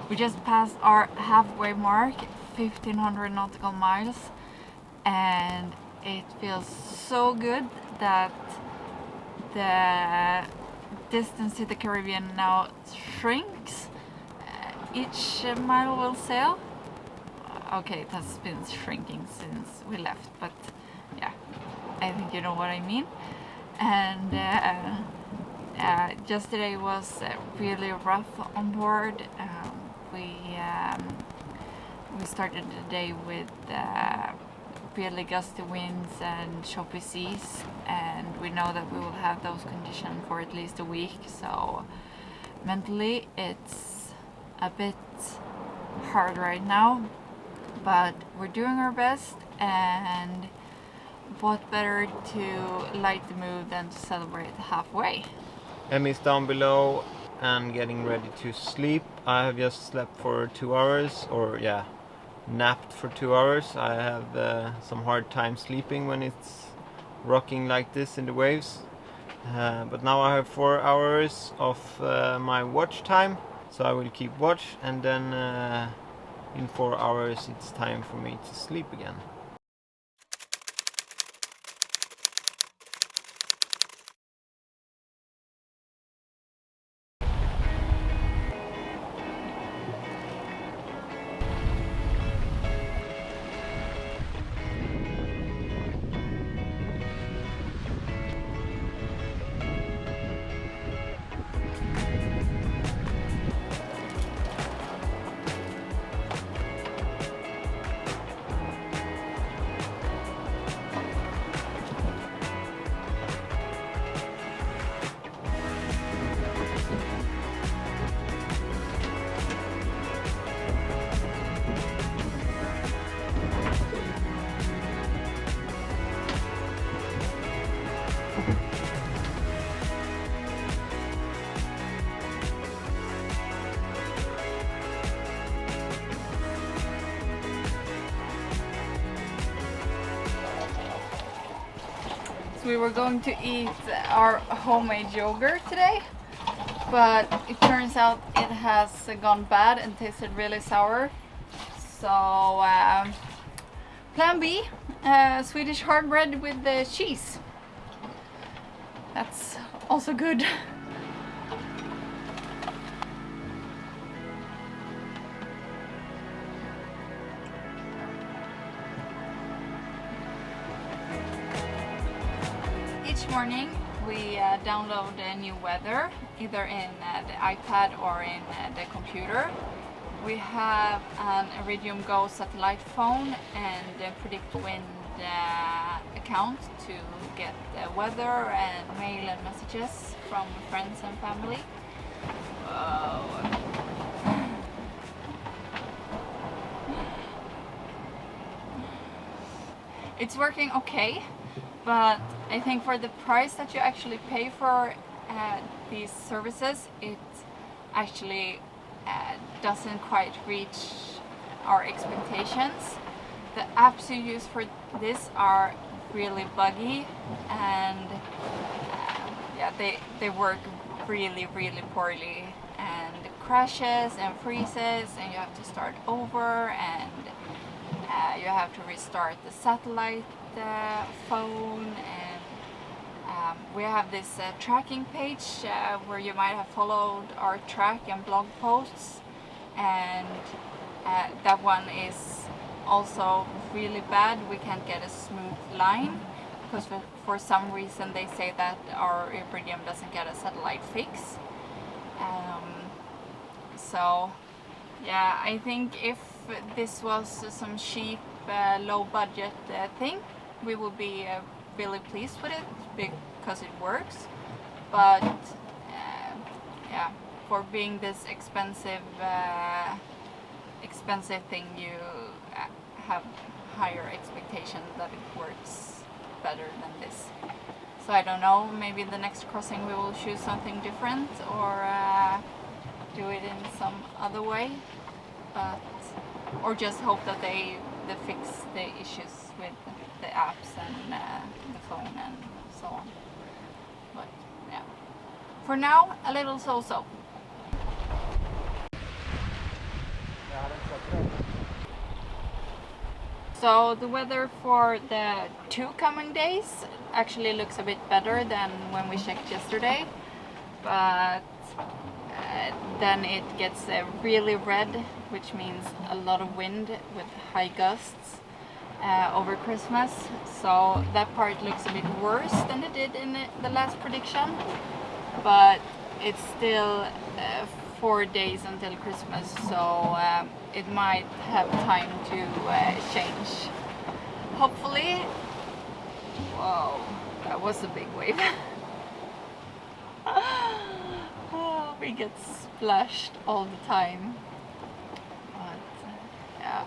We just passed our halfway mark, 1500 nautical miles, and it feels so good that the distance to the Caribbean now shrinks each mile we'll sail. Okay, it has been shrinking since we left, but yeah, I think you know what I mean. And yesterday was really rough on board. We started the day with really gusty winds and choppy seas, and we know that we will have those conditions for at least a week, so mentally it's a bit hard right now, but we're doing our best, and what better to light the mood than to celebrate halfway. Emmy's down below and getting ready to sleep. I have just slept for 2 hours, or yeah, napped for 2 hours. I have some hard time sleeping when it's rocking like this in the waves. But now I have 4 hours of my watch time, so I will keep watch, and then in 4 hours it's time for me to sleep again. We were going to eat our homemade yogurt today, but it turns out it has gone bad and tasted really sour. So plan B, Swedish hard bread with the cheese. That's also good. Each morning we download new weather, either in the iPad or in the computer. We have an Iriduim GO satellite phone and a predict wind account to get the weather and mail and messages from friends and family. Whoa. It's working okay, but I think for the price that you actually pay for these services, it actually doesn't quite reach our expectations. The apps you use for this are really buggy, and yeah, they work really poorly, and crashes and freezes, and you have to start over, and you have to restart the satellite phone, and we have this tracking page where you might have followed our track and blog posts, and that one is also really bad. We can't get a smooth line because for some reason they say that our Iriduim doesn't get a satellite fix. So yeah, I think if this was some cheap, low budget thing, we would be really pleased with it because it works. But yeah, for being this expensive thing, you have higher expectation that it works better than this. So I don't know, maybe the next crossing we will choose something different, or do it in some other way, or just hope that they fix the issues with the apps and the phone and so on. But yeah, for now a little so-so. So the weather for the 2 coming days actually looks a bit better than when we checked yesterday, but then it gets really red, which means a lot of wind with high gusts over Christmas. So that part looks a bit worse than it did in the last prediction, but it's still 4 days until Christmas, so it might have time to change. Hopefully. Whoa, that was a big wave. Oh, we get splashed all the time. But yeah.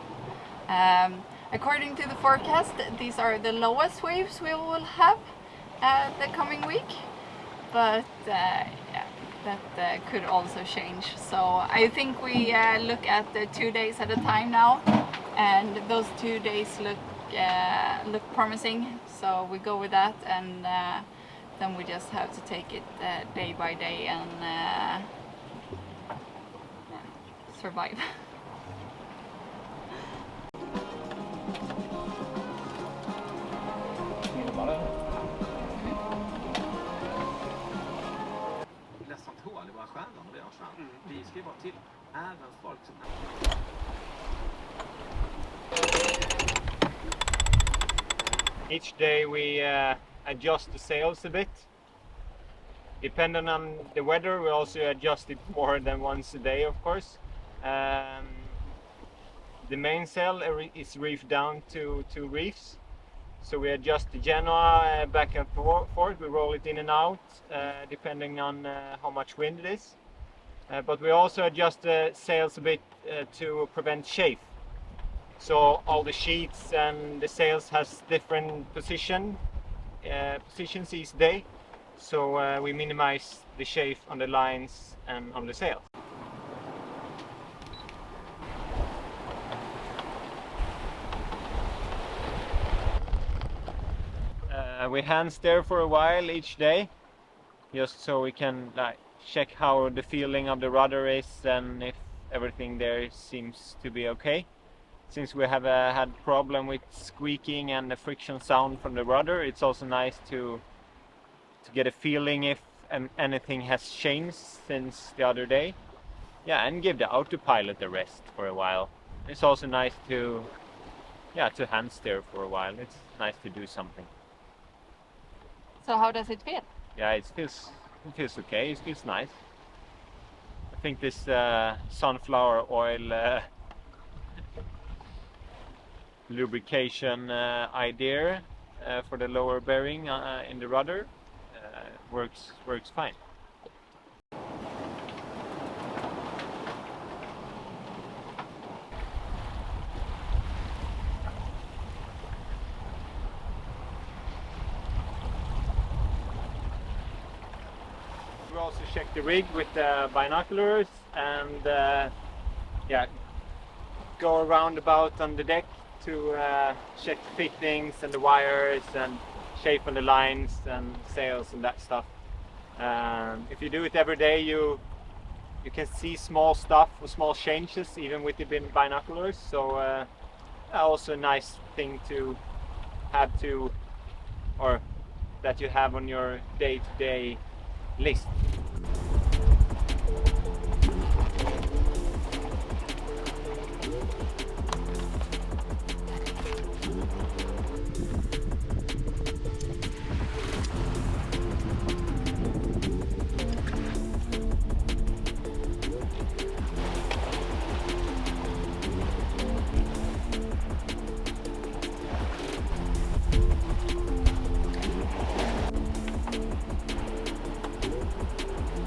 According to the forecast, these are the lowest waves we will have the coming week. But yeah, that could also change. So I think we look at the 2 days at a time now, and those 2 days look promising. So we go with that, and then we just have to take it day by day and survive. Each day we adjust the sails a bit. Depending on the weather, we also adjust it more than once a day, of course. The mainsail is reefed down to 2 reefs. So we adjust the Genoa back and forth. We roll it in and out, depending on how much wind it is. But we also adjust the sails a bit to prevent chafe. So all the sheets and the sails has different positions each day. So we minimize the chafe on the lines and on the sails. We hand steer for a while each day, just so we can check how the feeling of the rudder is and if everything there seems to be okay. Since we have had problem with squeaking and the friction sound from the rudder, it's also nice to get a feeling if anything has changed since the other day. Yeah, and give the autopilot a rest for a while. It's also nice to hand steer for a while. It's nice to do something. So how does it feel? Yeah, it feels okay. It feels nice. I think this sunflower oil lubrication idea for the lower bearing in the rudder works fine. We also check the rig with binoculars and go around about on the deck to check the fittings and the wires and shape on the lines and sails and that stuff. If you do it every day, you can see small stuff or small changes even with the binoculars. So also a nice thing to have that you have on your day-to-day list.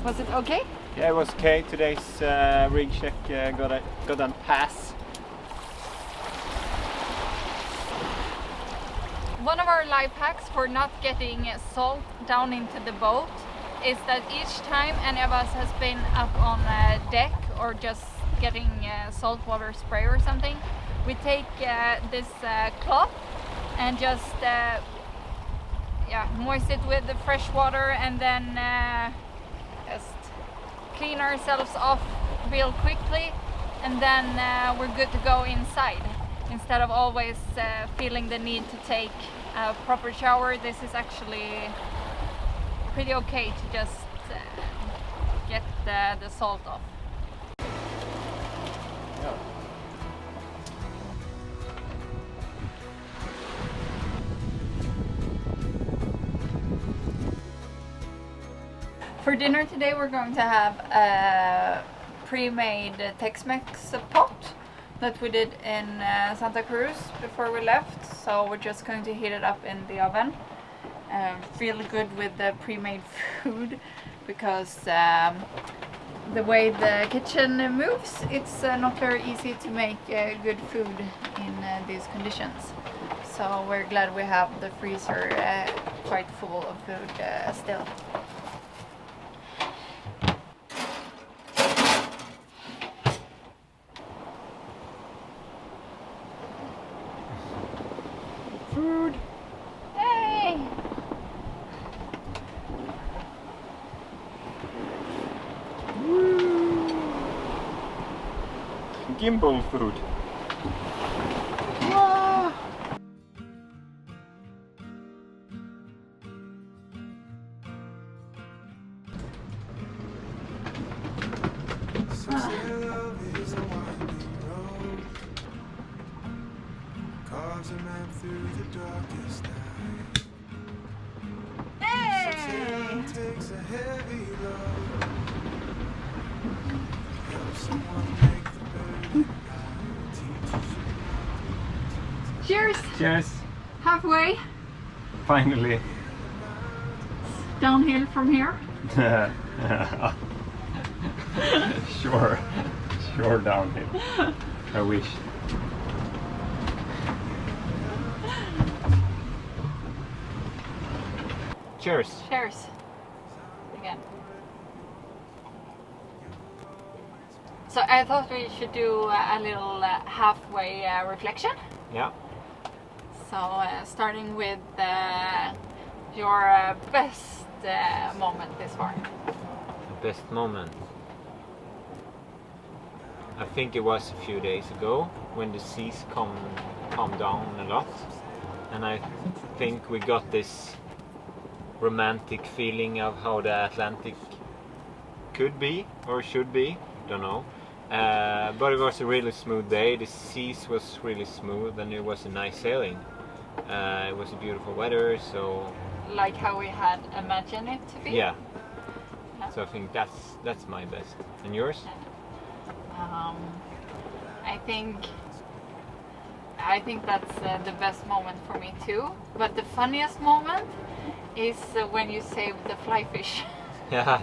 Was it okay? Yeah, it was okay. Today's rig check got a pass. One of our life hacks for not getting salt down into the boat is that each time any of us has been up on deck or just getting saltwater spray or something, we take this cloth and just moist it with the fresh water and then just clean ourselves off real quickly, and then we're good to go inside. instead of always feeling the need to take a proper shower, this is actually pretty okay to just get the salt off. Yeah. For dinner today we're going to have a pre-made Tex-Mex pot that we did in Santa Cruz before we left. So we're just going to heat it up in the oven. Really good with the pre-made food because the way the kitchen moves, it's not very easy to make good food in these conditions. So we're glad we have the freezer quite full of food still. Food! Hey! Woo! Gimbal food. Wow. Carves a map through the darkest night. Hey! Takes a heavy load. Help someone make the burden light. Teaches you. Cheers! Cheers! Halfway Finally! downhill from here. Sure downhill. I wish. Cheers! Cheers! Again. So I thought we should do a little halfway reflection. Yeah. So starting with your best moment this far. The best moment. I think it was a few days ago when the seas calmed down a lot, and I think we got this romantic feeling of how the Atlantic could be or should be, don't know. But it was a really smooth day. The seas was really smooth and it was a nice sailing. It was a beautiful weather, so Like how we had imagined it to be. yeah. So I think that's my best. And yours? I think that's the best moment for me too. But the funniest moment is when you saved the fly fish. Yeah.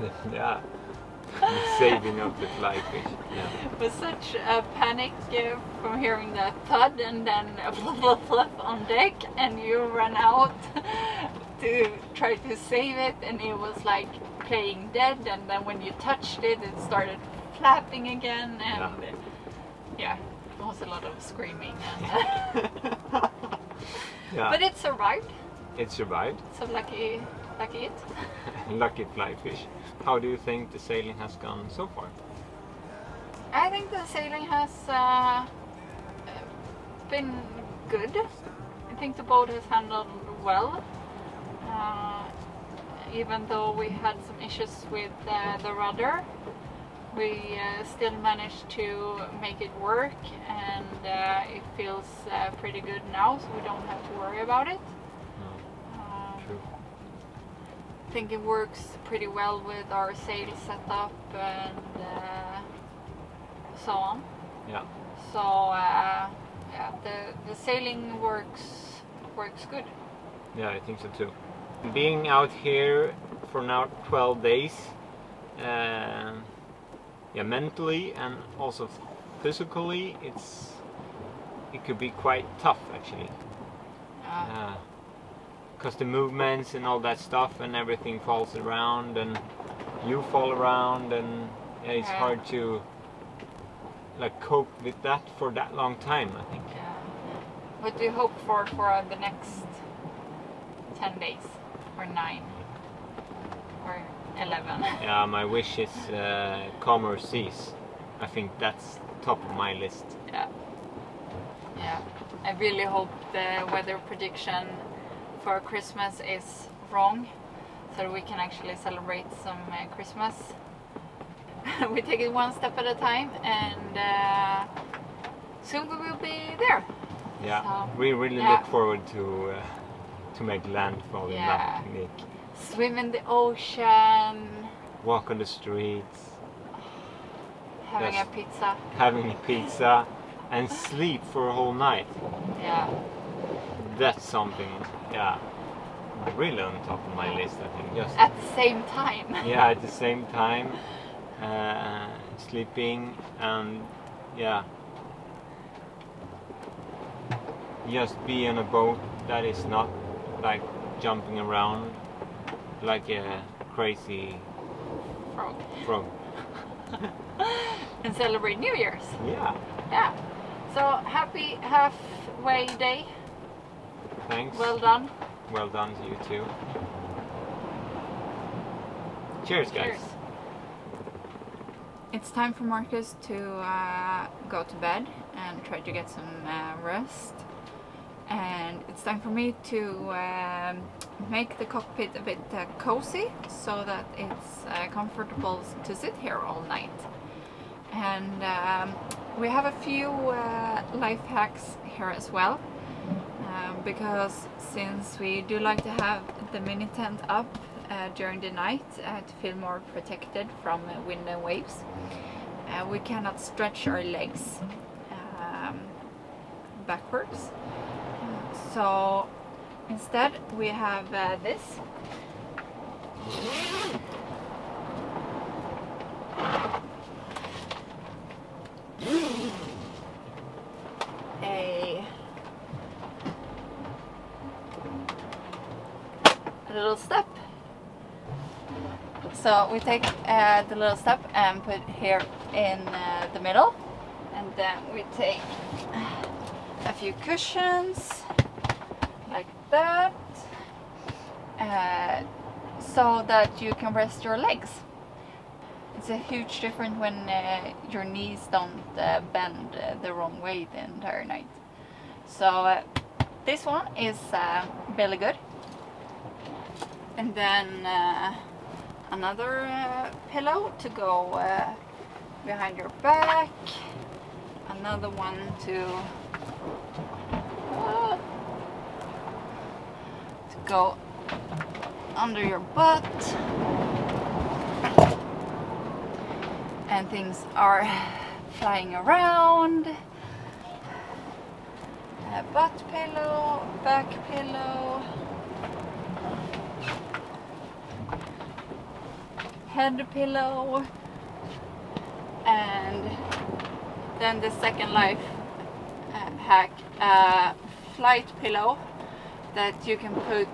The saving of the fly fish. Yeah. It was such a panic from hearing the thud and then a fluff on deck, and you ran out to try to save it, and it was like playing dead, and then when you touched it, it started flapping again, and yeah, it was a lot of screaming. And Yeah. but it survived, It survived. so lucky it. Lucky fly fish. How do you think the sailing has gone so far? I think the sailing has been good. I think the boat has handled well, even though we had some issues with the rudder. We still managed to make it work, and it feels pretty good now, so we don't have to worry about it. True. I think it works pretty well with our sail setup and so on. Yeah. So yeah, the sailing works good. Yeah, I think so too. Being out here for now 12 days, yeah, mentally and also physically, it could be quite tough actually. Because the movements and all that stuff and everything falls around and you fall around, and yeah, it's hard to like cope with that for that long time, I think. Yeah. What do you hope for the next 10 days or 9 or 11? Yeah, my wish is calmer seas. I think that's top of my list. Yeah. I really hope the weather prediction for Christmas is wrong, so that we can actually celebrate some Christmas. We take it one step at a time, and soon we will be there. Yeah, So, we really yeah. look forward to make landfall in Martinique. Swim in the ocean, Walk on the streets, having Yes. a pizza. having a pizza, and sleep for a whole night. Yeah, That's something, yeah, really on top of my list, I think. Just at the same time. yeah, at the same time, sleeping and yeah, just be on a boat that is not like jumping around like a crazy Frog. frog. And celebrate New Year's. Yeah, Yeah. So happy halfway day. thanks. Well done. Well done to you too. Cheers, guys. Cheers. It's time for Marcus to go to bed and try to get some rest. And it's time for me to make the cockpit a bit cozy so that it's comfortable to sit here all night. And we have a few life hacks here as well, because since we do like to have the mini tent up during the night to feel more protected from wind and waves, we cannot stretch our legs backwards. So instead we have this. A little step. So we take the little step and put it here in the middle, and then we take a few cushions like that, so that you can rest your legs. It's a huge difference when your knees don't bend the wrong way the entire night. So this one is really good. And then another pillow to go behind your back. Another one to go under your butt. And things are flying around. A butt pillow, back pillow, head pillow, and then the second life hack, flight pillow that you can put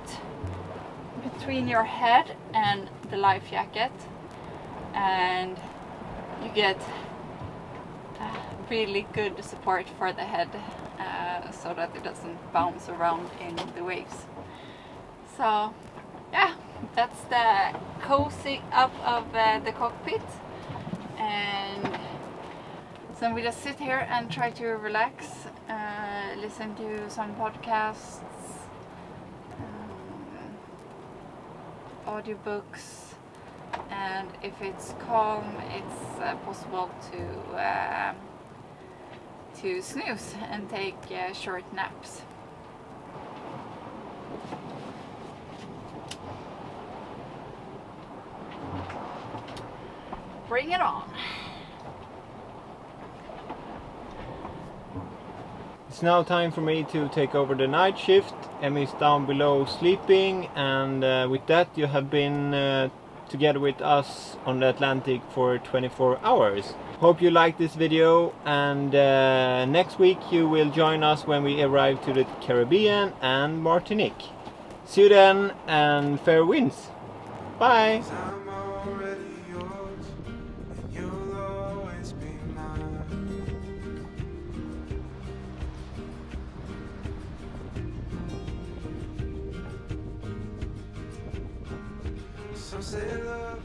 between your head and the life jacket, and you get really good support for the head, so that it doesn't bounce around in the waves. So yeah, that's the cozy up of the cockpit, and so we just sit here and try to relax, listen to some podcasts, audiobooks, and if it's calm, it's possible to snooze and take short naps. Bring it on. It's now time for me to take over the night shift. Emmy's down below sleeping, and with that you have been together with us on the Atlantic for 24 hours. Hope you like this video, and next week you will join us when we arrive to the Caribbean and Martinique. See you then, and fair winds. Bye! I'm already yours, and you'll always be mine. Some say love